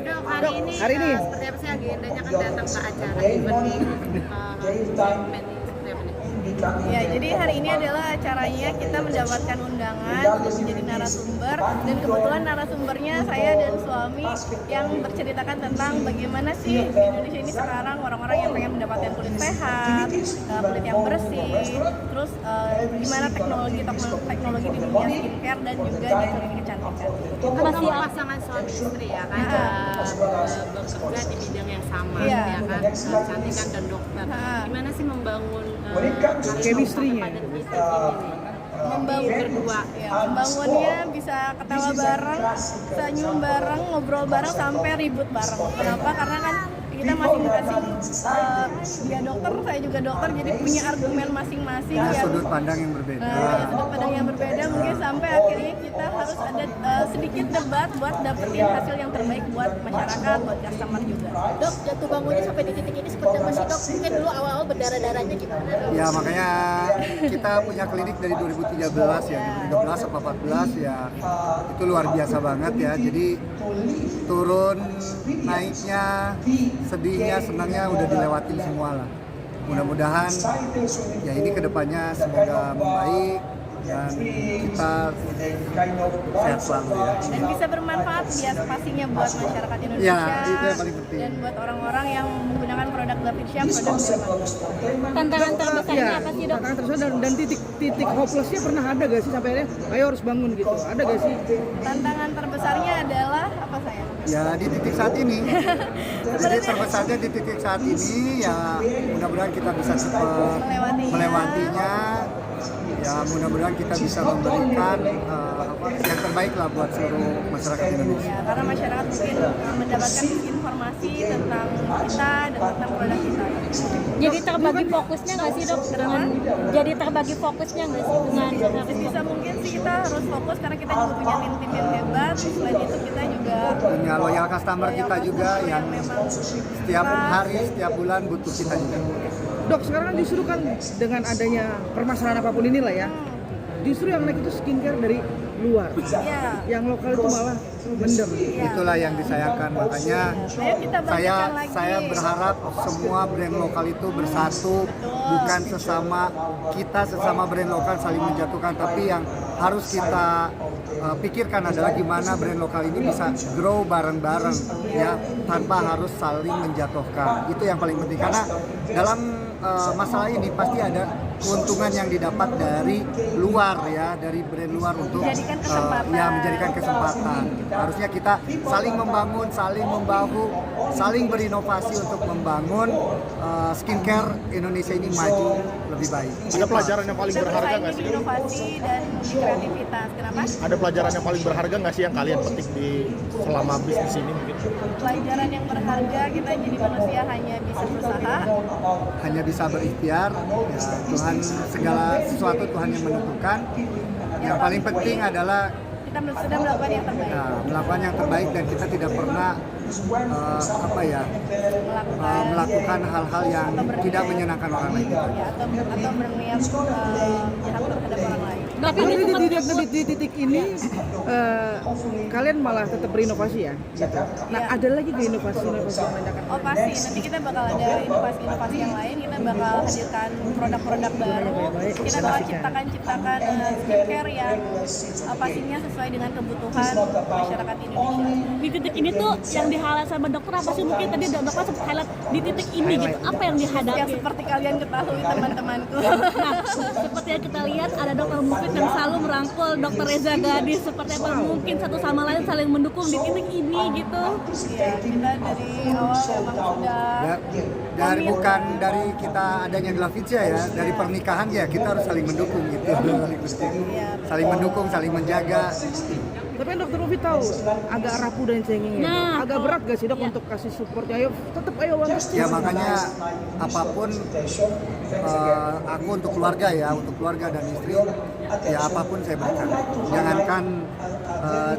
Dok, hari ini seperti apa sih agendanya kan datang ke acara evening seperti apa nih? Ya, jadi hari ini adalah acaranya kita mendapatkan undangan untuk menjadi narasumber, dan kebetulan narasumbernya saya dan suami yang berceritakan tentang bagaimana sih di Indonesia ini sekarang orang-orang yang pengen mendapatkan kulit sehat, kulit yang bersih, terus gimana teknologi di dunia skincare dan juga di klinik kecantikan. Masih pasangan suami istri ya kan, bekerja di bidang yang sama Iya. ya kan, kecantikan dan dokter. Gimana sih membangun chemistry-nya? Membangun berdua? Ya, membangunnya bisa ketawa bareng, senyum bareng, ngobrol bareng sampai ribut bareng. Kenapa? Karena kan kita masing-masing, dia dokter, saya juga dokter, jadi punya argumen masing-masing Ya, yang sudut pandang yang berbeda. sudut pandang yang berbeda, mungkin sampai akhirnya kita harus ada sedikit debat buat dapetin hasil yang terbaik buat masyarakat, buat customer juga. Dok, jatuh bangunnya sampai di titik ini seperti apa sih dok? Mungkin dulu awal-awal berdarah-darahnya gimana? Ya makanya kita punya klinik dari 2013 ya, 2013 atau 2014 ya, itu luar biasa banget ya. Jadi turun naiknya, sedihnya, senangnya udah dilewatin semua lah. Mudah-mudahan ya ini kedepannya semoga membaik dan kita sehat selalu ya. Dan bisa bermanfaat bias pastinya buat masyarakat Indonesia, Ya, itu yang paling penting. dan buat orang-orang yang menggunakan produk Davidsya, produk Derma. Tantangan terbesarnya apa sih dok? Tantangan terbesar dan titik hopelessnya pernah ada gak sih sampai akhirnya ayo harus bangun gitu, ada gak sih? Tantangan terbesarnya adalah apa saya? Ya di titik saat ini, jadi terbesarnya di titik saat ini ya mudah-mudahan kita bisa cepat melewatinya. Ya mudah-mudahan kita bisa memberikan yang terbaik lah buat seluruh masyarakat Indonesia. Ya, karena masyarakat mungkin mendapatkan informasi tentang kita dan tentang produk kita. Jadi terbagi fokusnya nggak sih dok? Jadi terbagi fokusnya nggak sih dengan Bisa mungkin sih kita harus fokus karena kita juga punya tim-tim yang hebat. Selain itu kita juga Punya loyal customer kita juga yang memang setiap hari, setiap bulan butuh kita juga. Dok, sekarang kan justru kan dengan adanya permasalahan apapun inilah ya, justru yang naik itu skincare dari luar, ya. yang lokal itu malah mendem. Itulah yang disayangkan, makanya Ayo kita bangkitkan lagi. saya berharap semua brand lokal itu bersatu, bukan sesama brand lokal saling menjatuhkan, tapi yang harus kita pikirkan adalah gimana brand lokal ini bisa grow bareng-bareng ya, tanpa harus saling menjatuhkan. Itu yang paling penting, karena dalam masalah ini pasti ada keuntungan yang didapat dari luar ya, dari brand luar untuk menjadikan kesempatan. Harusnya kita saling membangun, saling membahu, saling berinovasi untuk membangun skincare Indonesia ini maju lebih baik. Ada pelajaran yang paling kita berharga bersaing nggak di sih? inovasi dan di kreativitas. Kenapa? Ada pelajaran yang paling berharga nggak sih yang kalian petik di selama bisnis ini mungkin? Pelajaran yang berharga, kita jadi manusia hanya bisa berusaha. Hanya bisa berikhtiar, ya, Tuhan segala sesuatu Tuhan yang menentukan. Yang paling penting adalah Kita sudah melakukan yang terbaik. melakukan yang terbaik, dan kita tidak pernah melakukan hal-hal yang tidak menyenangkan orang lain. Ya, atau berniat jahat terhadap orang lain. Tapi Tapi ini di titik ini kalian malah tetap berinovasi ya, gitu. Nah, Ya. ada lagi gak inovasi-inovasi yang banyak? Oh pasti, nanti kita bakal ada inovasi-inovasi yang lain, kita bakal hadirkan produk-produk baru, kita bakal ciptakan skincare yang pastinya sesuai dengan kebutuhan masyarakat Indonesia. di titik ini tuh yang di-highlight sama dokter apa sih? Mungkin tadi dokter sempat highlight di titik ini gitu. Apa yang dihadapi? Yang seperti kalian ketahui teman-temanku. Nah, seperti yang kita lihat ada dokter Mufid yang selalu merangkul dokter Reza Gadis, seperti apa mungkin satu sama lain saling mendukung di titik ini gitu. Iya, kita dari awal memang sudah Bukan dari kita adanya Davidsya ya, dari pernikahan ya kita harus saling mendukung gitu. Saling mendukung, saling menjaga. Tapi kan dokter Mufid tahu agak rapuh dan cengengnya. Nah, agak berat gak sih dok untuk kasih support? Ayo, tetap ayo banget. Ya makanya apapun aku untuk keluarga dan istri ya apapun saya berikan. Jangankan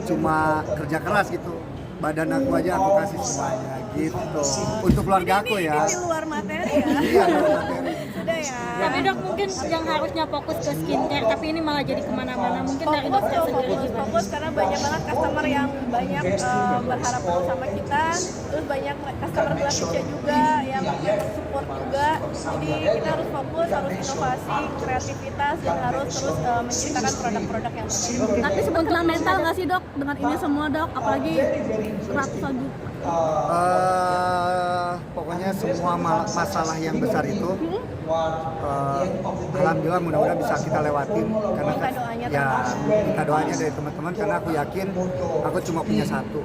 cuma kerja keras gitu, badan aku aja aku kasih semuanya gitu. Untuk keluarga aku ya. Ini di luar materi ya. Iya, luar materi. Sudah ya. ya. Tapi dok mungkin yang harusnya fokus ke skincare, tapi ini malah jadi kemana-mana. Mungkin dari dokter sendiri gimana? Fokus karena banyak banget customer yang banyak berharap mau sama kita, terus banyak customer Indonesia juga yang support juga. Jadi kita harus fokus, harus inovasi, kreativitas, dan harus terus menciptakan produk-produk yang berbeda. Tapi sebetulnya mental nggak sih dok dengan ini semua dok, apalagi ratusan juta. Pokoknya semua masalah yang besar itu alhamdulillah mudah-mudahan bisa kita lewatin karena Minta doanya ya minta doanya dari teman-teman karena aku yakin aku cuma punya satu,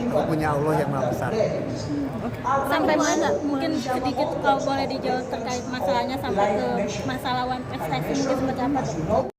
aku punya Allah yang maha besar. Sampai mana nggak? Mungkin sedikit kalau boleh dijawab terkait masalahnya sampai ke masalah One Prestasi mungkin seperti apa dok?